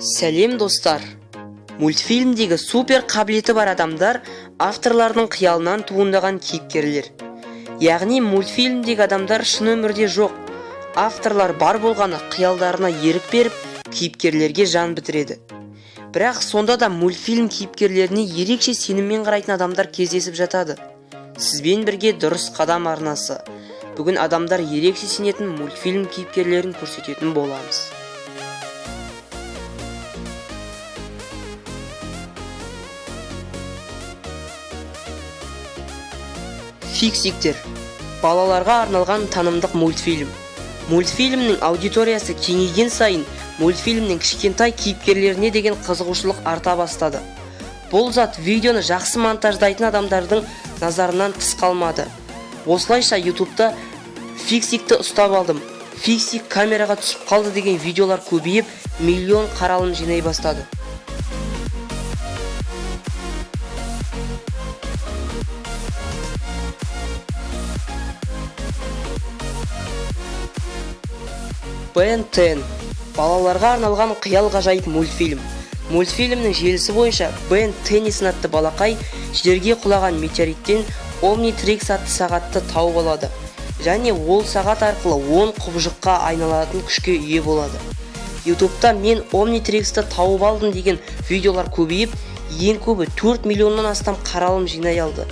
Сәлем достар! Мультфильмдегі супер қабілеті бар адамдар авторлардың қиялынан туындаған кейіпкерлер. Яғни мультфильмдегі адамдар шын өмірде жоқ. Авторлар бар болғаны қиялдарына ерік беріп, кейіпкерлерге жан бітіреді. Бірақ сонда да мультфильм кейіпкерлеріне ерекше сеніммен қарайтын адамдар кездесіп жатады. Сізбен бірге дұрыс қадам арнасы. Бүгін адамдар ерекше сенетін мультфильм кейіпкерлерін көрсететін боламыз. Фиксиктер. Балаларға арналған танымдық мультфильм. Мультфильмнің аудиториясы кеңейген сайын, мультфильмнің кішкентай кейіпкерлеріне деген қызығушылық арта бастады. Бұл зат видеоны жақсы монтаждайтын адамдардың назарынан тыс қалмады. Осылайша YouTube'да фиксикті ұстап алдым. Фиксик камераға түсіп қалды деген видеолар көбейіп, миллион қаралым жинай бастады. Ben 10. Балаларға арналған қиял ғажайып мультфильм. Мультфильмнің желісі бойынша Ben Tennyson атты балақай жерге құлаған метеориттен Omnitrix атты сағатты тауып алады. Және ол сағат арқылы 10 құбыжыққа айналатын күшке ие болады. YouTube'да мен Omnitrix'ті тауып алдым деген видеолар көбейіп, ең көбі 4 миллионнан астам қаралым жинай алды.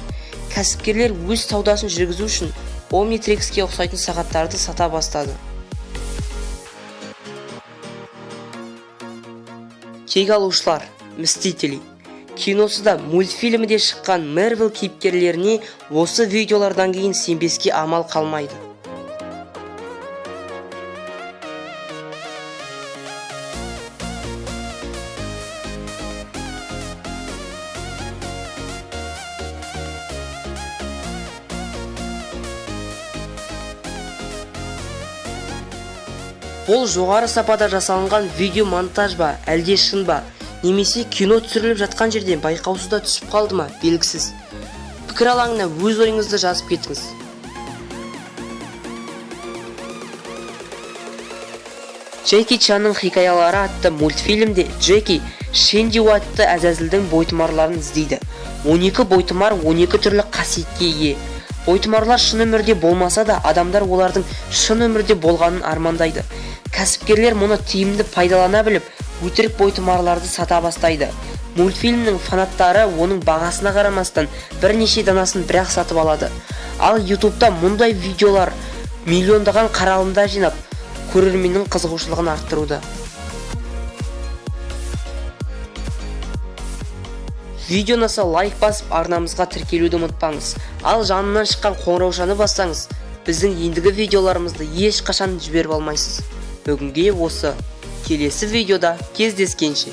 Кәсіпкерлер өз саудасын жүргізу үшін Omnitrix'ке ұқсайтын сағаттарды сата бастады. Кек алушылар, Мстители. Киносында мультфильмде шыққан Marvel кейіпкерлеріне осы видеолардан кейін сенбеске амал қалмайды. Бұл жоғары сапада жасалынған видео монтаж ба, әлде шын ба, немесе кино түсіріліп жатқан жерден байқаусызда түсіп қалды ма, белгісіз. Пікір алаңына өз ойыңызды жазып кетіңіз. Джеки Чанның хикаялары атты мультфильмде Джеки Шенди атты әзәзілдің бойтұмарларын іздейді. 12 бойтұмар 12 түрлі қасиетке ие. Бойтұмарлар шын өмірде болмаса да, адамдар олардың шын өмірде болғанын армандайды. Кәсіпкерлер мұны тиімді пайдалана біліп, өтірік бойтұмарларды сата бастайды. Мультфильмнің фанаттары оның бағасына қарамастан бірнеше данасын бірақ сатып алады. Ал YouTube'да мұндай видеолар миллиондаған қаралымдар жинап, көрерменнің қызығушылығын арттыруда. Видео ұнаса лайк басып, арнамызға тіркелуді ұмытпаңыз. Ал жанынан шыққан қоңыраушаны бассаңыз, біздің ендігі видеоларымызды ешқашан жіберіп алмайсыз. Бүгінге осы. Келесі видеода кездескенше.